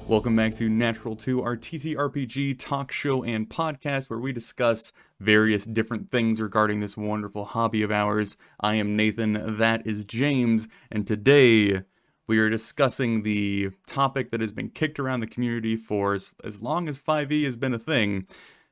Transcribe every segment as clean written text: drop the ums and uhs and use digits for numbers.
Welcome back to Natural 2, our TTRPG talk show and podcast where we discuss various different things regarding this wonderful hobby of ours. I am Nathan, that is James, and today we are discussing the topic that has been kicked around the community for as long as 5e has been a thing,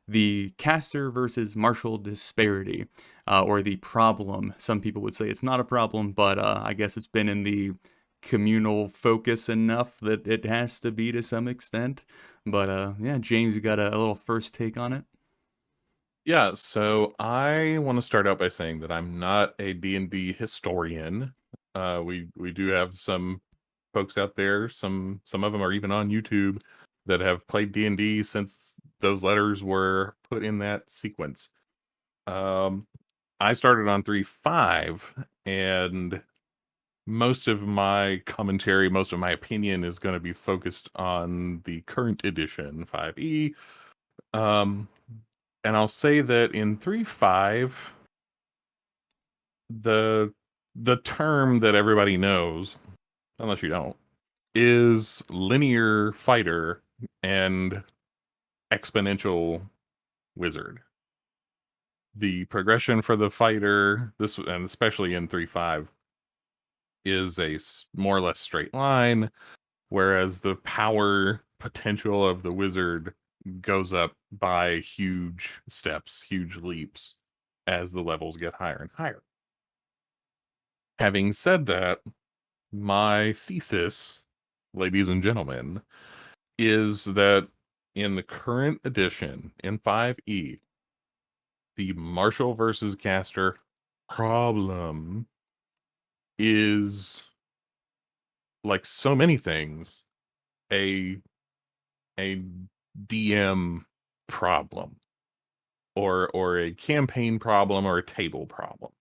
the caster versus martial disparity, or the problem. Some people would say it's not a problem, but I guess it's been in the communal focus enough that it has to be to some extent. But yeah, James, you got a little first take on it? Yeah, so I want to start out by saying that I'm not a D&D historian. We do have some folks out there, some of them are even on YouTube that have played D&D since those letters were put in that sequence. Um, I started on 3.5, and most of my commentary, most of my opinion is going to be focused on the current edition, 5e. Um, and I'll say that in 3.5, the the term that everybody knows, unless you don't, is linear fighter and exponential wizard. The progression for the fighter, this and especially in 3.5, is a more or less straight line, whereas the power potential of the wizard goes up by huge steps, huge leaps as the levels get higher and higher. Having said that, my thesis, ladies and gentlemen, is that in the current edition, in 5e, the Marshall versus Caster problem is, like so many things, a a DM problem, or a campaign problem, or a table problem.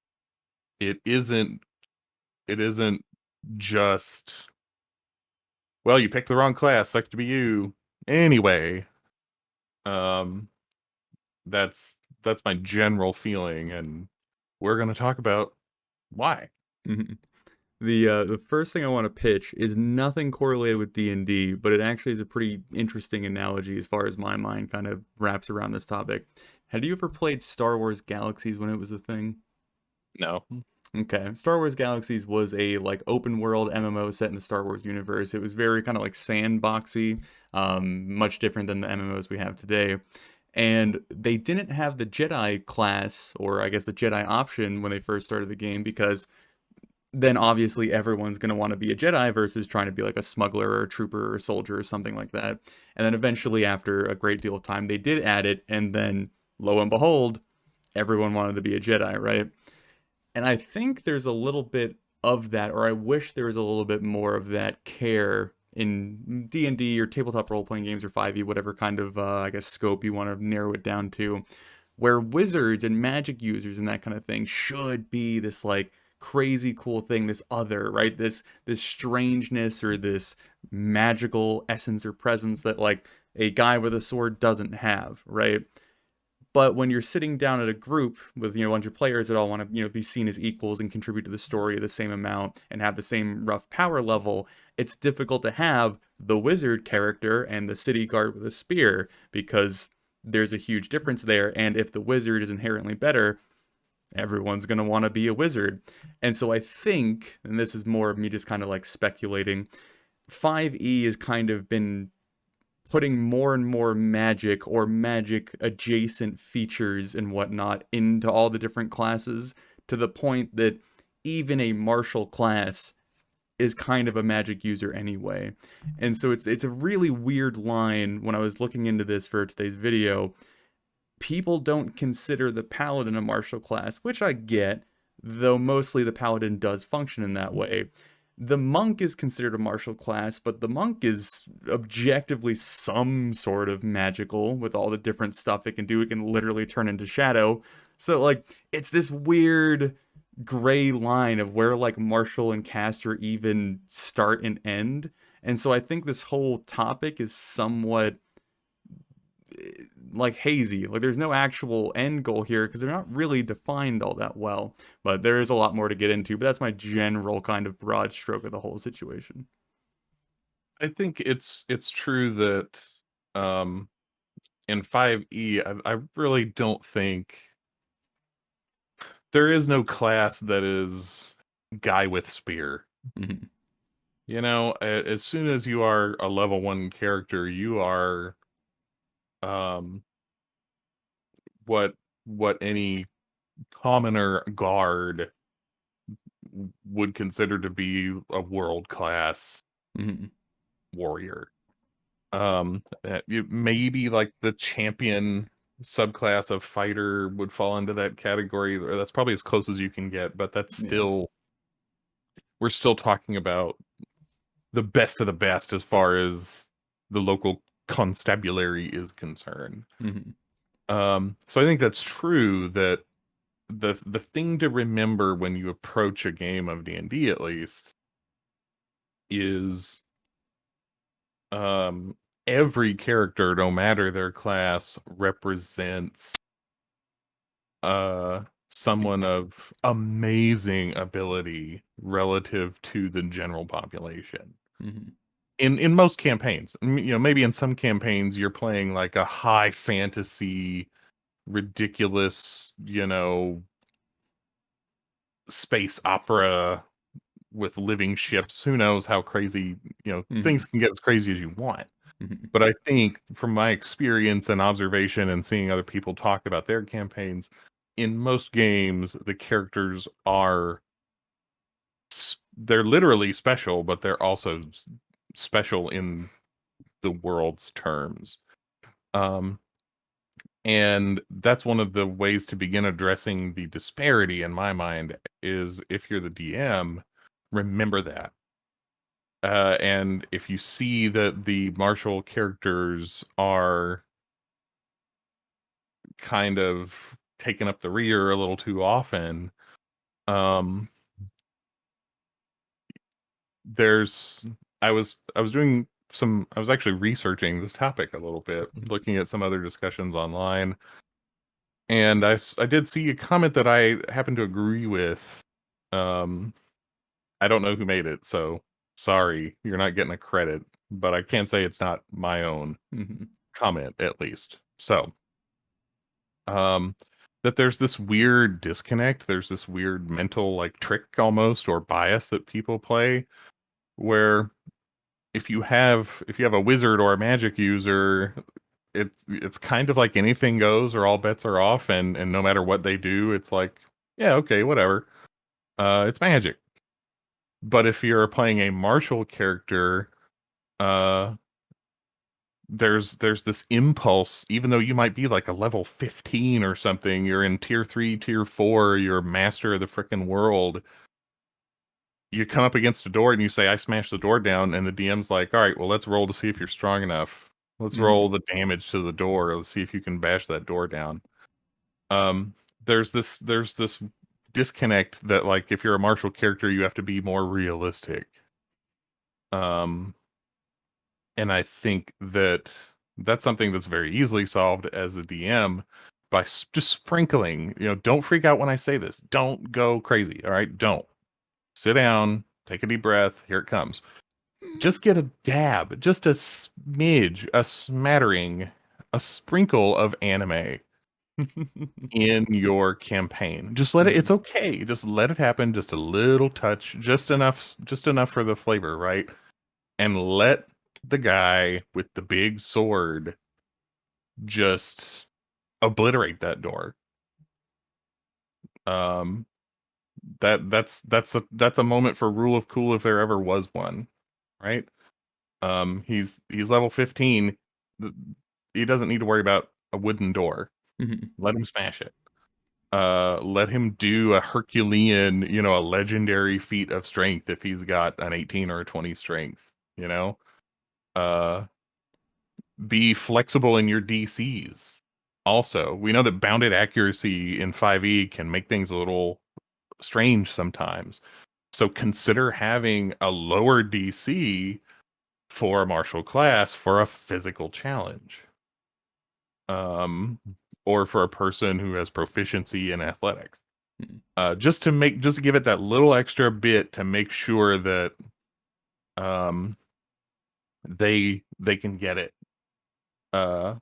It isn't just, well, you picked the wrong class, sucks to be you. Anyway, um that's my general feeling, and we're going to talk about why. Mhm. The first thing I want to pitch is nothing correlated with D&D, but it actually is a pretty interesting analogy as far as my mind kind of wraps around this topic. Had you ever played Star Wars Galaxies when it was a thing? No. Okay, Star Wars Galaxies was a like open world MMO set in the Star Wars universe. It was very kind of like sandboxy, much different than the MMOs we have today. And they didn't have the Jedi class, or I guess the Jedi option when they first started the game, because then obviously everyone's going to want to be a Jedi versus trying to be like a smuggler or a trooper or a soldier or something like that. And then eventually, after a great deal of time, they did add it, and then lo and behold, everyone wanted to be a Jedi, right? And I think there's a little bit of that, or I wish there was a little bit more of that care in D&D or tabletop role-playing games or 5e, whatever kind of, I guess, scope you want to narrow it down to, where wizards and magic users and that kind of thing should be this, like, crazy cool thing, this other, right? This strangeness or this magical essence or presence that, like, a guy with a sword doesn't have, right? But when you're sitting down at a group with, a bunch of players that all want to, be seen as equals and contribute to the story the same amount and have the same rough power level, it's difficult to have the wizard character and the city guard with a spear because there's a huge difference there. And if the wizard is inherently better, everyone's going to want to be a wizard. And so I think, and this is more of me just kind of like speculating, 5e has kind of been putting more and more magic or magic adjacent features and whatnot into all the different classes to the point that even a martial class is kind of a magic user anyway. And so it's a really weird line when I was looking into this for today's video. People don't consider the paladin a martial class, which I get, though mostly the paladin does function in that way. The monk is considered a martial class, but the monk is objectively some sort of magical with all the different stuff it can do. It can literally turn into shadow. So, like, it's this weird gray line of where, like, martial and caster even start and end. And so I think this whole topic is somewhat like hazy. Like there's no actual end goal here because they're not really defined all that well. But there is a lot more to get into. But that's my general kind of broad stroke of the whole situation. I think it's true that um in 5e I really don't think there is no class that is guy with spear. Mhm. You know, as soon as you are a level 1 character, you are um what what any commoner guard would consider to be a world class Mhm. warrior. Maybe like the champion subclass of fighter would fall into that category, or that's probably as close as you can get, but that's Yeah. still we're still talking about the best of the best as far as the local constabulary is concerned. Mhm. So I think that's true that the thing to remember when you approach a game of D&D at least is um every character, no matter their class, represents uh someone of amazing ability relative to the general population. Mhm. In most campaigns, you know, maybe in some campaigns you're playing like a high fantasy, ridiculous, you know, space opera with living ships. Who knows how crazy, you know, things Mhm. can get as crazy as you want. Mhm. But I think from my experience and observation and seeing other people talk about their campaigns, in most games, the characters are they're literally special, but they're also special in the world's terms. Um, and that's one of the ways to begin addressing the disparity in my mind is if you're the DM, remember that. And if you see that the martial characters are kind of taken up the rear a little too often, um, there's I was doing some I was actually researching this topic a little bit, looking at some other discussions online, and I did see a comment that I happen to agree with. Um, I don't know who made it, so sorry, you're not getting a credit, but I can say it's not my own Mhm. comment at least. So, um, that there's this weird disconnect, there's this weird mental like trick almost or bias that people play where if you have a wizard or a magic user, it's kind of like anything goes or all bets are off and no matter what they do, it's like, yeah, okay, whatever. It's magic. But if you're playing a martial character, uh there's this impulse, even though you might be like a level 15 or something, you're in tier 3, tier 4, you're master of the frickin' world. You come up against a door and you say, I smashed the door down, and the DM's like, all right, well, let's roll to see if you're strong enough. Let's roll Mhm. the damage to the door. Let's see if you can bash that door down. Um, there's this disconnect that like if you're a martial character, you have to be more realistic. Um, and I think that that's something that's very easily solved as a DM by just sprinkling. You know, don't freak out when I say this. Don't go crazy. All right, don't sit down, take a deep breath. Here it comes. Just get a dab, just a smidge, a smattering, a sprinkle of anime in your campaign. Just let it, it's Mhm. okay. Just let it happen, just a little touch, just enough for the flavor, right? And let the guy with the big sword just obliterate that door. Um that's a moment for rule of cool if there ever was one, right? He's level 15. Th- He doesn't need to worry about a wooden door. Mhm. Let him smash it. Let him do a Herculean, you know, a legendary feat of strength if he's got an 18 or a 20 strength, you know? Uh, be flexible in your DCs. Also, we know that bounded accuracy in 5e can make things a little strange sometimes. So consider having a lower DC for a martial class for a physical challenge. Um, or for a person who has proficiency in athletics. Mhm. Just to give it that little extra bit to make sure that um they can get it, uh,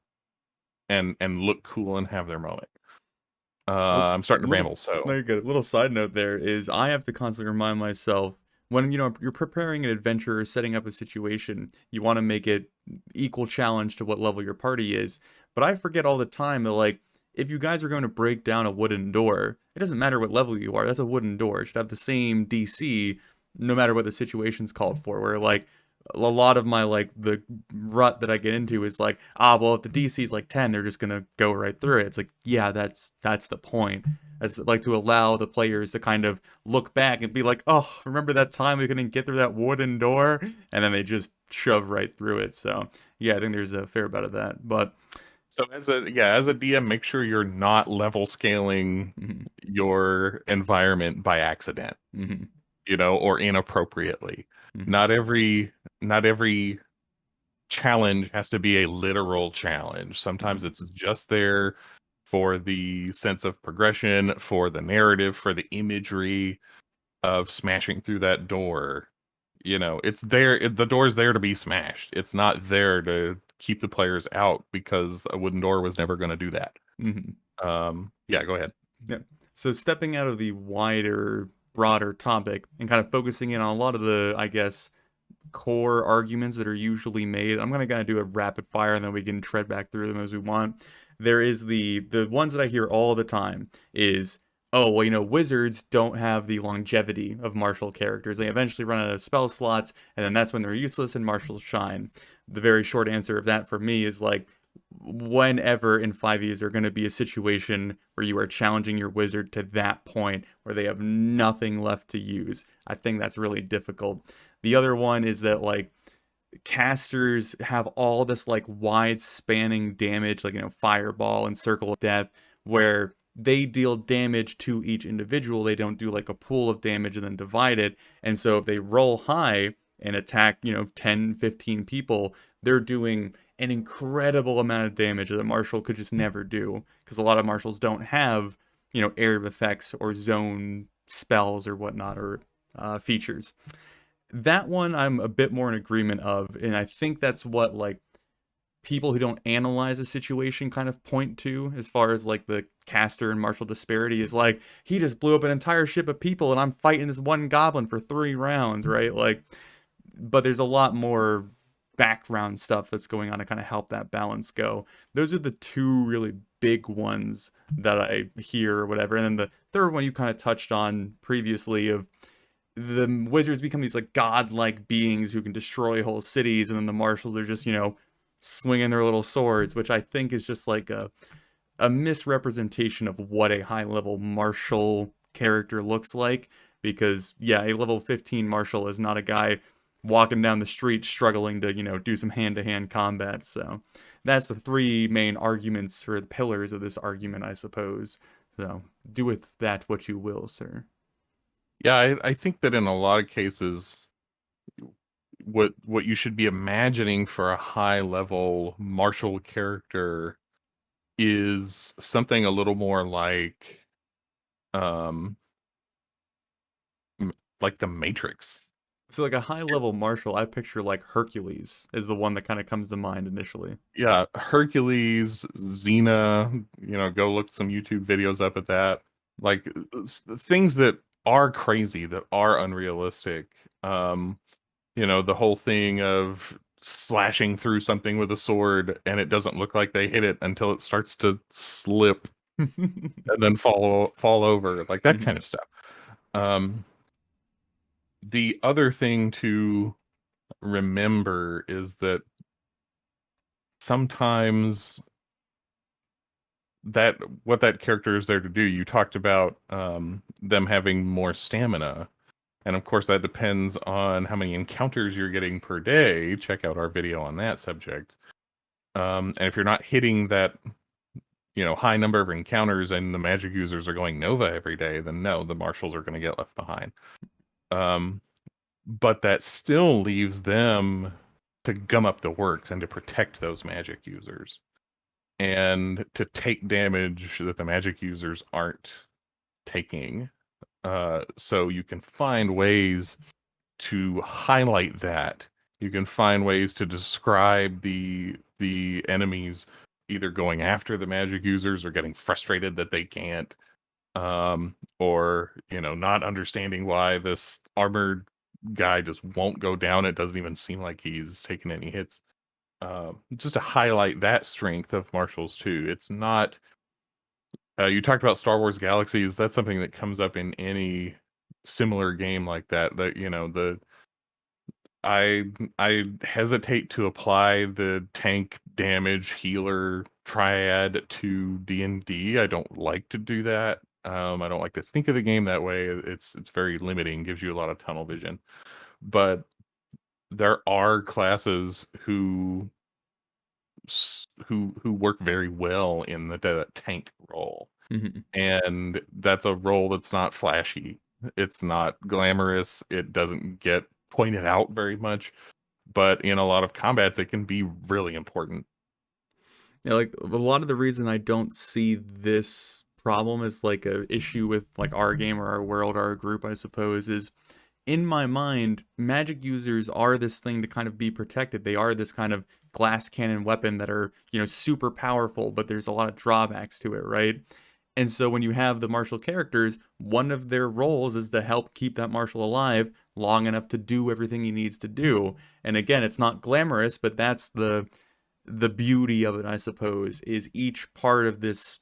and look cool and have their moment. Well, I'm starting to little ramble, so there you go. Little side note there is I have to constantly remind myself when you're preparing an adventure or setting up a situation, you want to make it equal challenge to what level your party is. But I forget all the time that like if you guys are going to break down a wooden door, it doesn't matter what level you are. That's a wooden door. It should have the same DC no matter what the situation's called for. Where like a lot of my like the rut that I get into is like, well, if the DC is like 10, they're just gonna go right through it. It's like, yeah, that's the point. As like to allow the players to kind of look back and be like, oh, remember that time we couldn't get through that wooden door? And then they just shove right through it. So yeah, I think there's a fair bit of that. But as a DM, make sure you're not level scaling mhm, your environment by accident, mhm, or inappropriately. mhm, Not every challenge has to be a literal challenge. Sometimes mhm, it's just there for the sense of progression, for the narrative, for the imagery of smashing through that door. It's there. The door's there to be smashed. It's not there to keep the players out because a wooden door was never going to do that. mhm. Yeah, go ahead. Yeah. So stepping out of the wider, broader topic and kind of focusing in on a lot of the, I guess, core arguments that are usually made. I'm gonna kind of do a rapid fire and then we can tread back through them as we want. There is the ones that I hear all the time is, oh well, wizards don't have the longevity of martial characters. They eventually run out of spell slots, and then that's when they're useless and martials shine. The very short answer of that for me is like whenever in 5e is there going to be a situation where you are challenging your wizard to that point where they have nothing left to use. I think that's really difficult. The other one is that like casters have all this like wide spanning damage, like fireball and circle of death, where they deal damage to each individual. They don't do like a pool of damage and then divide it. And so if they roll high and attack 10 15 people, they're doing an incredible amount of damage that a marshal could just never do, because a lot of marshals don't have area of effects or zone spells or whatnot, or features. That one I'm a bit more in agreement of, and I think that's what like people who don't analyze a situation kind of point to as far as like the caster and martial disparity is like he just blew up an entire ship of people and I'm fighting this one goblin for 3 rounds, right? Like, but there's a lot more background stuff that's going on to kind of help that balance go. Those are the two really big ones that I hear or whatever. And then the third one you kind of touched on previously of the wizards become these like godlike beings who can destroy whole cities, and then the marshals are just swinging their little swords, which I think is just like a misrepresentation of what a high level martial character looks like. Because yeah, a level 15 martial is not a guy walking down the street struggling to do some hand-to-hand combat. So that's the three main arguments or the pillars of this argument, I suppose. So do with that what you will, sir. Yeah, I think that in a lot of cases, what you should be imagining for a high level martial character is something a little more um like the Matrix. So like a high level martial, I picture like Hercules is the one that kind of comes to mind initially. Yeah, Hercules, Xena, go look some YouTube videos up at that. Like things that are crazy, that are unrealistic. The whole thing of slashing through something with a sword and it doesn't look like they hit it until it starts to slip and then fall over, like that kind Mhm. of stuff. Um, the other thing to remember is that sometimes that what that character is there to do. You talked about them having more stamina, and of course that depends on how many encounters you're getting per day. Check out our video on that subject. And if you're not hitting that high number of encounters and the magic users are going Nova every day, then no, the marshals are going to get left behind. Um, but that still leaves them to gum up the works and to protect those magic users and to take damage that the magic users aren't taking. So you can find ways to highlight that You can find ways to describe the enemies either going after the magic users or getting frustrated that they can't, or not understanding why this armored guy just won't go down. It doesn't even seem like he's taking any hits. Just to highlight that strength of Marshall's too. It's not. You talked about Star Wars Galaxies. That's something that comes up in any similar game like that. That the I hesitate to apply the tank damage healer triad to D&D. I don't like to do that. I don't like to think of the game that way. It's very limiting, gives you a lot of tunnel vision. But there are classes who work very well in the tank role. Mhm. And that's a role that's not flashy. It's not glamorous. It doesn't get pointed out very much, but in a lot of combats, it can be really important. Yeah, like a lot of the reason I don't see this problem as like a issue with like our game or our world, our group, I suppose, is in my mind, magic users are this thing to kind of be protected. They are this kind of glass cannon weapon that are, super powerful, but there's a lot of drawbacks to it, right? And so when you have the martial characters, one of their roles is to help keep that martial alive long enough to do everything he needs to do. And again, it's not glamorous, but that's the beauty of it, I suppose, is each part of this,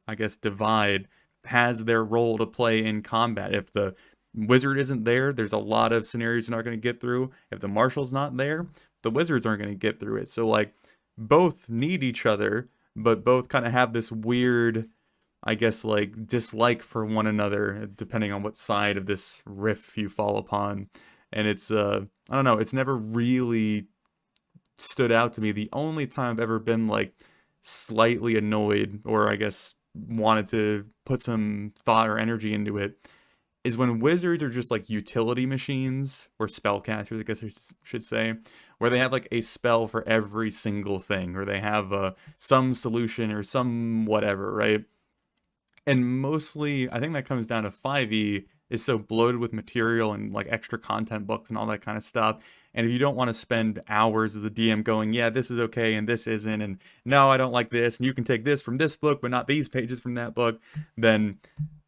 I guess divide has their role to play in combat. If the wizard isn't there, there's a lot of scenarios you're not going to get through. If the marshal's not there, the wizards aren't going to get through it. So like both need each other, but both kind of have this weird, I guess, like dislike for one another depending on what side of this riff you fall upon. And it's I don't know, it's never really stood out to me. The only time I've ever been like slightly annoyed, or I guess wanted to put some thought or energy into it, is when wizards are just like utility machines or spellcasters, I guess I should say, where they have like a spell for every single thing, or they have some solution or some whatever, right? And mostly, I think that comes down to 5e is so bloated with material and like extra content books and all that kind of stuff. And if you don't want to spend hours as a DM going, yeah, this is okay and this isn't, and no, I don't like this, and you can take this from this book, but not these pages from that book, then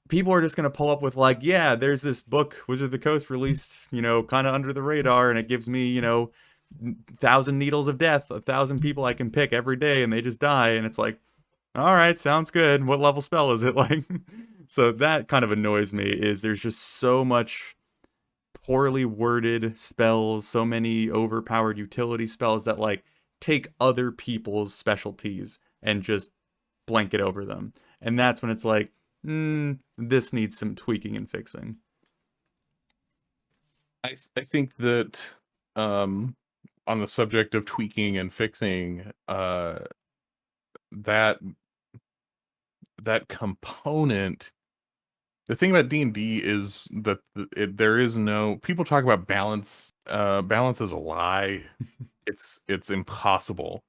people are just going to pull up with like, yeah, there's this book Wizard of the Coast released, kind of under the radar, and it gives me, 1,000 needles of death, 1,000 people I can pick every day, and they just die, and it's like, all right, sounds good. What level spell is it like? So that kind of annoys me is there's just so much poorly worded spells, so many overpowered utility spells that like take other people's specialties and just blanket over them. And that's when it's like, this needs some tweaking and fixing. I think that um, on the subject of tweaking and fixing, that that component. The thing about D&D is that there is no people talk about balance. Balance is a lie. It's impossible,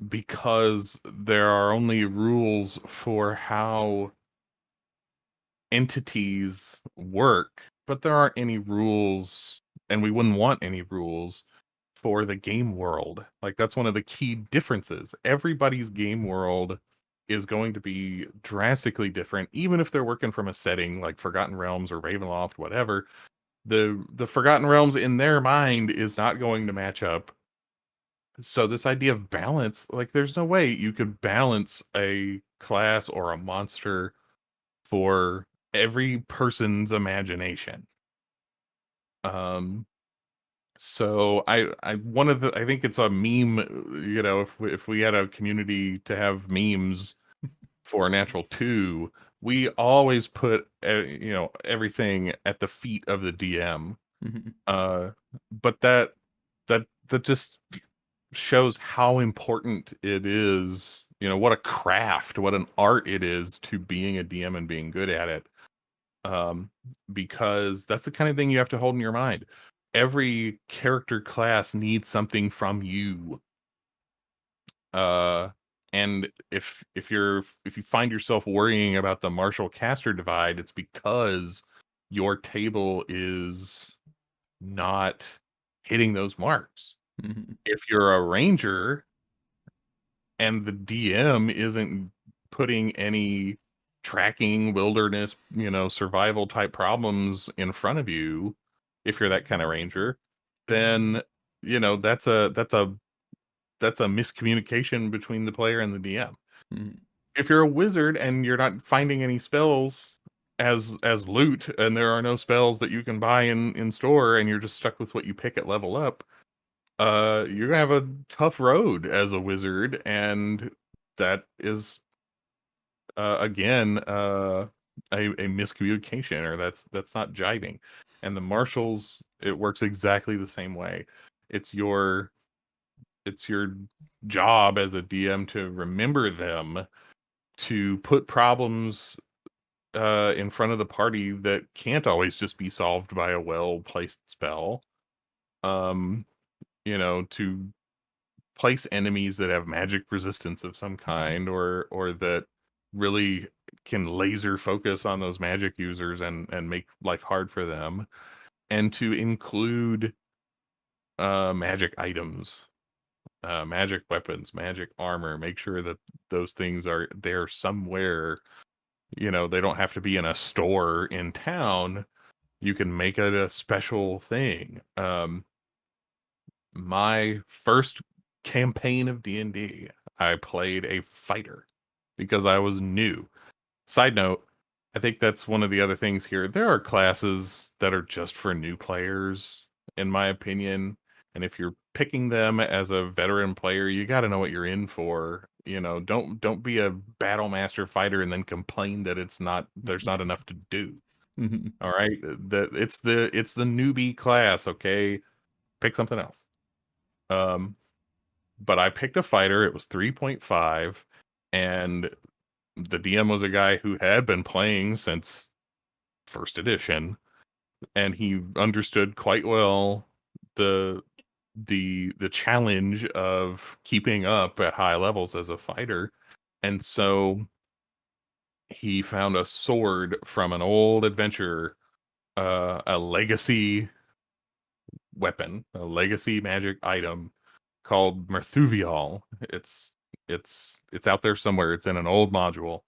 because there are only rules for how entities work, but there aren't any rules, and we wouldn't want any rules for the game world. Like, that's one of the key differences. Everybody's game world is going to be drastically different, even if they're working from a setting like Forgotten Realms or Ravenloft, whatever. The Forgotten Realms in their mind is not going to match up. So this idea of balance, like there's no way you could balance a class or a monster for every person's imagination. Um, so I one of the I think it's a meme, if we had a community to have memes for Natural 2, we always put everything at the feet of the DM. Mhm. Uh, but that just shows how important it is, what a craft, what an art it is to being a DM and being good at it. um, because that's the kind of thing you have to hold in your mind. Every character class needs something from you. Uh, and if you find yourself worrying about the martial caster divide, it's because your table is not hitting those marks. Mhm. If you're a ranger and the DM isn't putting any tracking, wilderness, survival type problems in front of you, if you're that kind of ranger, then that's a miscommunication between the player and the DM. Mhm. If you're a wizard and you're not finding any spells as loot, and there are no spells that you can buy in store, and you're just stuck with what you pick at level up, you're gonna have a tough road as a wizard, and that is again a miscommunication, or that's not jiving. And the marshals, it works exactly the same way. It's your job as a DM to remember them, to put problems in front of the party that can't always just be solved by a well placed spell. Um, to place enemies that have magic resistance of some kind, or that really can laser focus on those magic users and make life hard for them, and to include magic items, magic weapons, magic armor. Make sure that those things are there somewhere. They don't have to be in a store in town. You can make it a special thing. My first campaign of D&D, I played a fighter because I was new. Side note, I think that's one of the other things here. There are classes that are just for new players, in my opinion. And if you're picking them as a veteran player, you got to know what you're in for. Don't be a battle master fighter and then complain that there's not enough to do. Mhm. All right, it's the newbie class. Okay, pick something else. Um, but I picked a fighter. It was 3.5, and the DM was a guy who had been playing since first edition, and he understood quite well the the challenge of keeping up at high levels as a fighter. And so he found a sword from an old adventure, a legacy weapon, a legacy magic item called Merthuvial. It's out there somewhere. It's in an old module,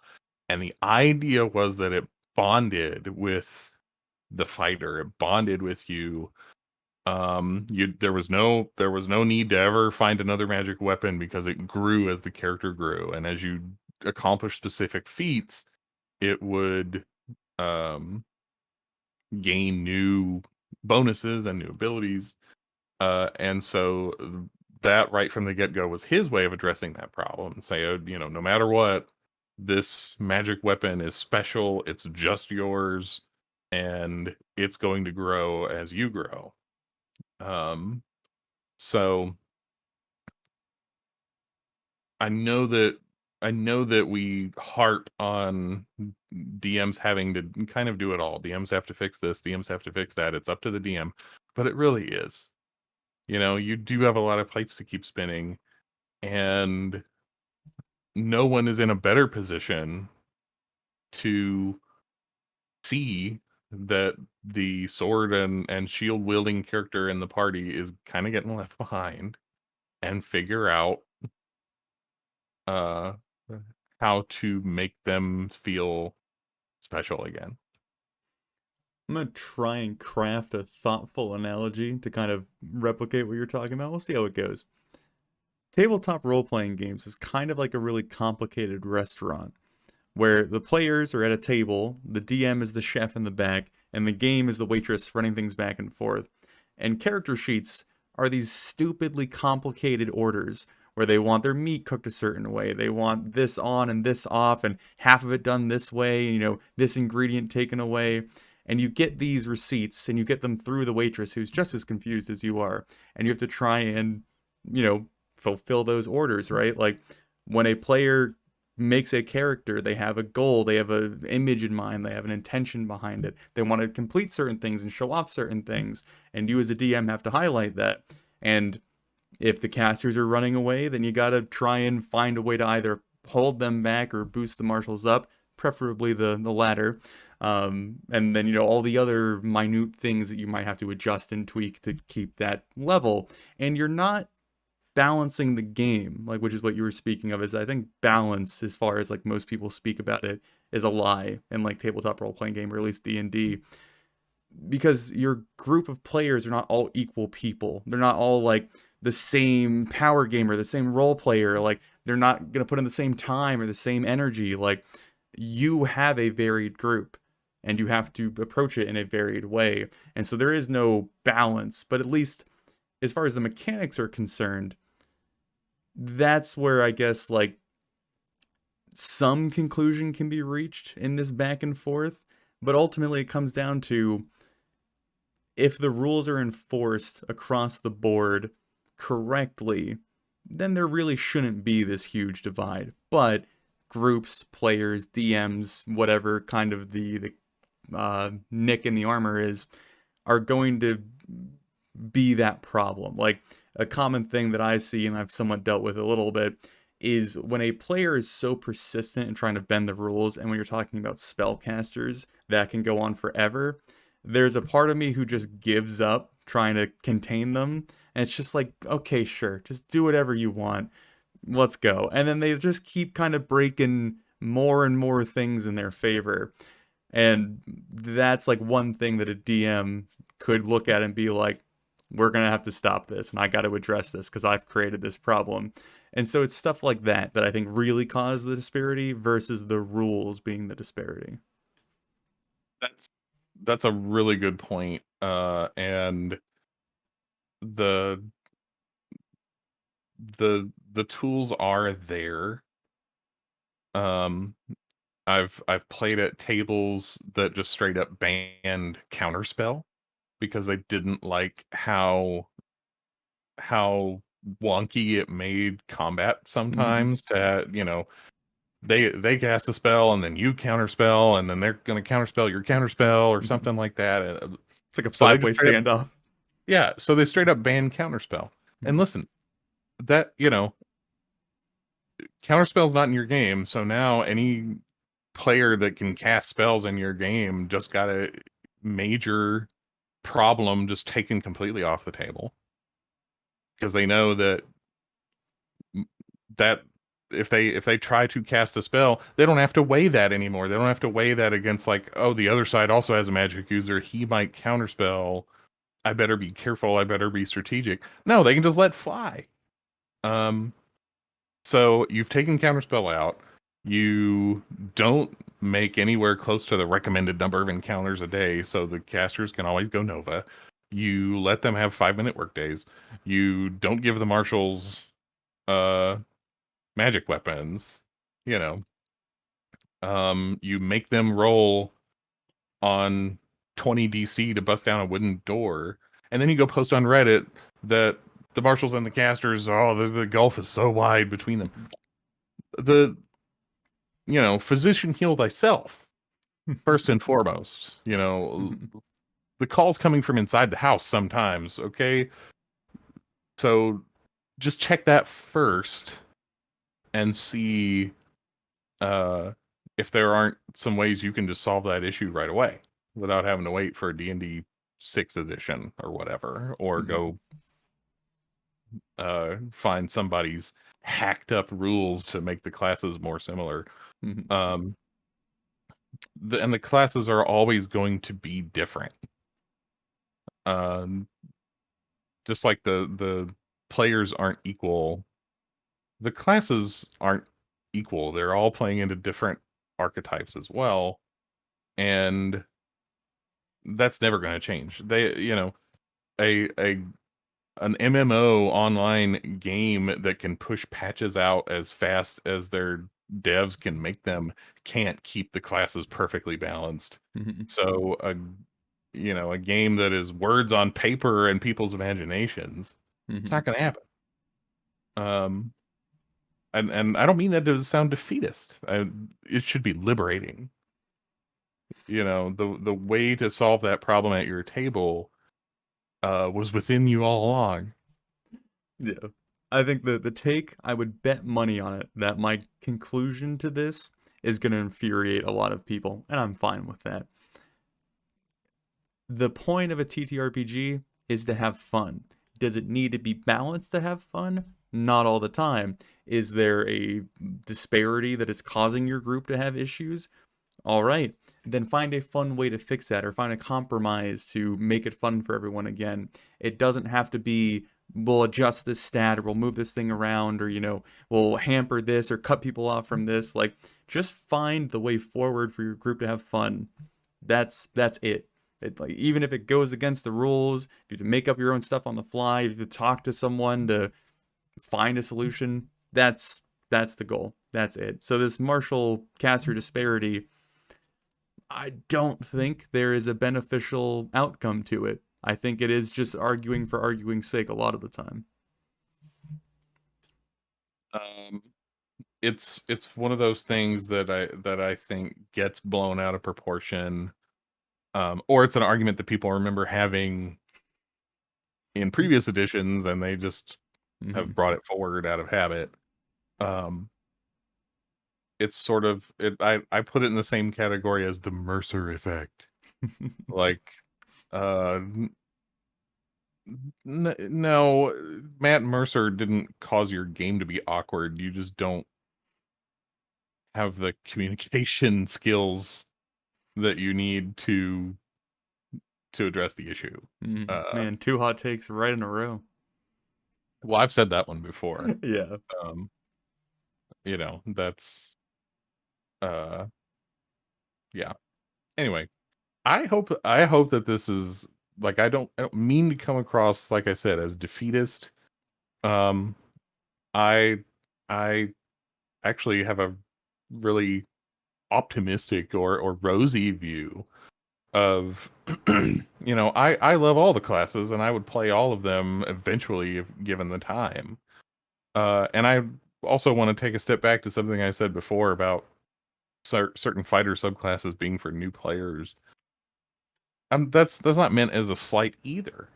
and the idea was that it bonded with the fighter. It bonded with you. There was no need to ever find another magic weapon because it grew as the character grew, and as you accomplish specific feats, it would um gain new bonuses and new abilities. And so that right from the get-go was his way of addressing that problem, and say, no matter what, this magic weapon is special, it's just yours, and it's going to grow as you grow. Um, so I know that I know that we harp on DMs having to kind of do it all. DMs have to fix this, DMs have to fix that. It's up to the DM, but it really is. You do have a lot of plates to keep spinning, and no one is in a better position to see that the sword and shield wielding character in the party is kind of getting left behind, and figure out uh how to make them feel special again. I'm gonna try and craft a thoughtful analogy to kind of replicate what you're talking about. We'll see how it goes. Tabletop role playing games is kind of like a really complicated restaurant where the players are at a table, the DM is the chef in the back, and the game is the waitress running things back and forth. And character sheets are these stupidly complicated orders where they want their meat cooked a certain way. They want this on and this off, and half of it done this way, and this ingredient taken away. And you get these receipts and you get them through the waitress who's just as confused as you are. And you have to try and, you know, fulfill those orders, right? Like when a player makes a character, they have a goal, they have an image in mind, they have an intention behind it. They want to complete certain things and show off certain things, and you as a DM have to highlight that. And if the casters are running away, then you got to try and find a way to either hold them back or boost the marshals up, preferably the latter. And then, all the other minute things that you might have to adjust and tweak to keep that level. And you're not balancing the game, like, which is what you were speaking of, is I think balance, as far as like most people speak about it, is a lie in like tabletop role playing game, or at least D&D, because your group of players are not all equal people. They're not all like the same power gamer, the same role player. Like, they're not going to put in the same time or the same energy. Like, you have a varied group and you have to approach it in a varied way. And so there is no balance, but at least as far as the mechanics are concerned, that's where I guess like some conclusion can be reached in this back and forth. But ultimately, it comes down to, if the rules are enforced across the board correctly, then there really shouldn't be this huge divide. But groups, players, DMs, whatever kind of the nick in the armor is, are going to be that problem. Like, a common thing that I see, and I've somewhat dealt with a little bit, is when a player is so persistent in trying to bend the rules, and when you're talking about spellcasters, that can go on forever. There's a part of me who just gives up trying to contain them, and it's just like, okay, sure, just do whatever you want. Let's go. And then they just keep kind of breaking more and more things in their favor. And that's like one thing that a DM could look at and be like, we're going to have to stop this and I got to address this because I've created this problem. And so it's stuff like that that I think really cause the disparity versus the rules being the disparity. That's that's a really good point. And the the tools are there. Um, I've played at tables that just straight up banned counterspell because they didn't like how wonky it made combat Mm-hmm. sometimes to, they cast a spell and then you counterspell and then they're going to counterspell your counterspell or Mm-hmm. something like that. It's like a So they five just way straight up, standoff. yeah, so they straight up ban counterspell. And listen, that, counterspell's not in your game, so now any player that can cast spells in your game just got a major problem just taken completely off the table because they know that if they try to cast a spell, they don't have to weigh that anymore. They don't have to weigh that against like, oh, the other side also has a magic user. He might counterspell. I better be careful. I better be strategic. No, they can just let fly. Um, so you've taken counterspell out. You don't make anywhere close to the recommended number of encounters a day, so the casters can always go Nova. You let them have 5-minute workdays. You don't give the marshals uh magic weapons, you know. You make them roll on 20 DC to bust down a wooden door, and then you go post on Reddit that the marshals and the casters, oh, the gulf is so wide between them. The physician heal thyself first and foremost. The calls coming from inside the house sometimes. Okay, so just check that first and see uh, if there aren't some ways you can just solve that issue right away without having to wait for a D&D 6th edition or whatever, or go find somebody's hacked up rules to make the classes more similar. Um, and the classes are always going to be different. Um, just like the players aren't equal, the classes aren't equal. They're all playing into different archetypes as well, and that's never going to change. A an MMO online game that can push patches out as fast as their devs can make them can't keep the classes perfectly balanced. So a game that is words on paper and people's imaginations, it's not going to happen. Um, and I don't mean that to sound defeatist. It should be liberating. The way to solve that problem at your table was within you all along. Yeah. I think the take, I would bet money on it that my conclusion to this is going to infuriate a lot of people, and I'm fine with that. The point of a TTRPG is to have fun. Does it need to be balanced to have fun? Not all the time. Is there a disparity that is causing your group to have issues? All right. Then find a fun way to fix that, or find a compromise to make it fun for everyone again. It doesn't have to be, we'll adjust this stat, or we'll move this thing around, or, we'll hamper this or cut people off from this. Like, just find the way forward for your group to have fun. That's it. Like, even if it goes against the rules, if you have to make up your own stuff on the fly, if you have to talk to someone to find a solution, that's the goal. That's it. So this martial caster disparity, I don't think there is a beneficial outcome to it. I think it is just arguing for arguing's sake a lot of the time. Um, it's one of those things that I think gets blown out of proportion, or it's an argument that people remember having in previous editions, and they just Mm-hmm. have brought it forward out of habit. Um, it's sort of I put it in the same category as the Mercer effect. Like, uh, no, Matt Mercer didn't cause your game to be awkward. You just don't have the communication skills that you need to address the issue. Uh, Man, two hot takes right in a row. well, I've said that one before. Yeah. Um, that's uh, yeah. Anyway, I hope that this is like I don't mean to come across, like I said, as defeatist. Um, I I actually have a really optimistic or rosy view of I love all the classes, and I would play all of them eventually if given the time. And I also want to take a step back to something I said before about certain fighter subclasses being for new players. That's not meant as a slight either.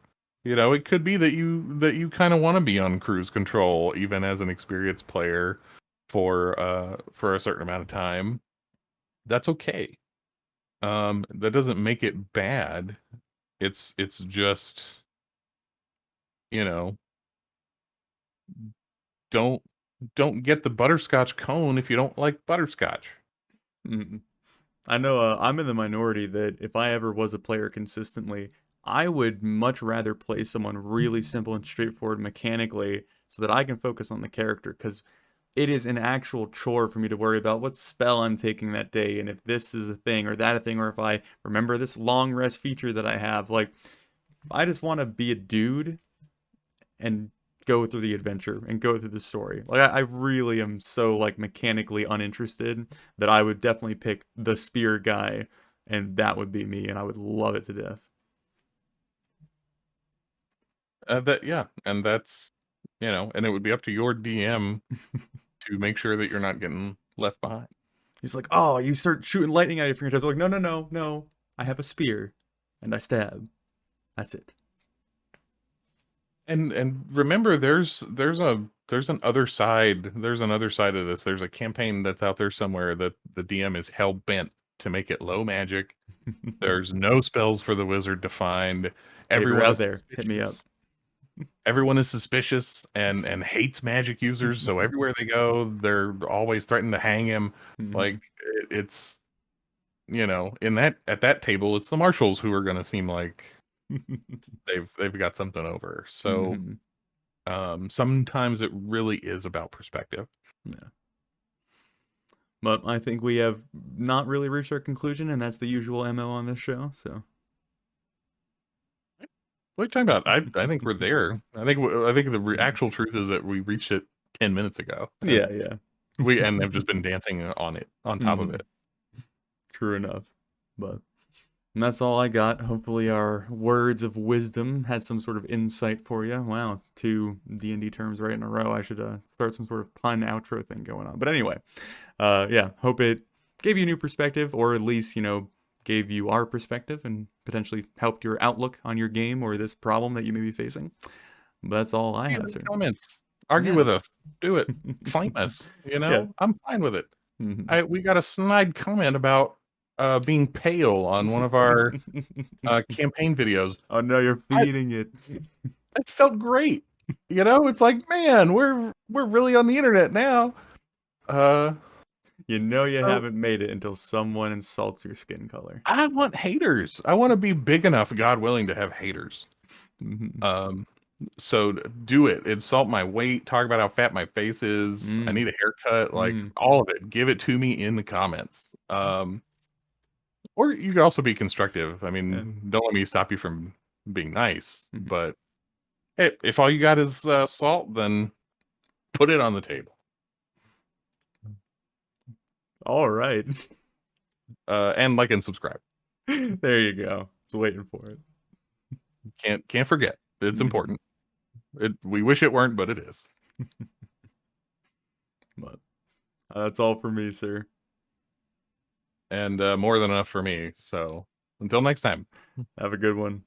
It could be that you kind of want to be on cruise control even as an experienced player for a certain amount of time. That's okay. That doesn't make it bad. It's just, you know, don't don't get the butterscotch cone if you don't like butterscotch. Mm. I know I'm in the minority that if I ever was a player consistently, I would much rather play someone really simple and straightforward mechanically so that I can focus on the character, because it is an actual chore for me to worry about what spell I'm taking that day, and if this is a thing or that a thing, or if I remember this long rest feature that I have. Like, I just want to be a dude and go through the adventure and go through the story. Like, I really am so like mechanically uninterested that I would definitely pick the spear guy, and that would be me, and I would love it to death. That yeah, and and it would be up to your DM to make sure that you're not getting left behind. He's like, "Oh, you start shooting lightning out of your fingertips." I'm like, "No, no, no, no. I have a spear, and I stab. That's it." And remember, there's another side of this. There's a campaign that's out there somewhere that the DM is hell bent to make it low magic. There's no spells for the wizard to find. Hey, if you're Everyone out is there, hit me up. suspicious. Everyone is suspicious and hates magic users, so everywhere they go, they're always threatening to hang him. Like, it's in that at that table, it's the marshals who are going to seem like they've got something over. So sometimes it really is about perspective. Yeah. But I think we have not really reached our conclusion, and that's the usual MO on this show. So, What are you talking about? I think we're there. I think the actual truth is that we reached it 10 minutes ago, yeah, and yeah. we have just been dancing on it on top of Hmm. it. True enough. But and that's all I got. Hopefully, our words of wisdom had some sort of insight for you. Wow, two D&D terms right in a row. I should start some sort of pun outro thing going on. But anyway, yeah, hope it gave you a new perspective, or at least, gave you our perspective and potentially helped your outlook on your game or this problem that you may be facing. But that's all I Leave have, in the sir. comments. Argue Yeah. with us. Do it. Flame us. Yeah. I'm fine with it. Mhm. I we got a snide comment about being pale on one of our campaign videos. Oh no, you're I feeding it. It felt great. You know, it's like, man, we're really on the internet now. Uh, You know you so haven't made it until someone insults your skin color. I want haters. I want to be big enough, God willing, to have haters. Mhm. Um, so do it. Insult my weight. Talk about how fat my face is. I Mm. need a haircut. Like Mm. all of it. Give it to me in the comments. Or you could also be constructive. I Yeah. mean, don't let me stop you from being nice. Mhm. But hey, if all you got is salt, then put it on the table. All right. And like and subscribe. There you go. It's waiting for it. Can't forget. It's Mhm. important. We wish it weren't, but it is. But that's all for me, sir. And more than enough for me. So until next time. Have a good one.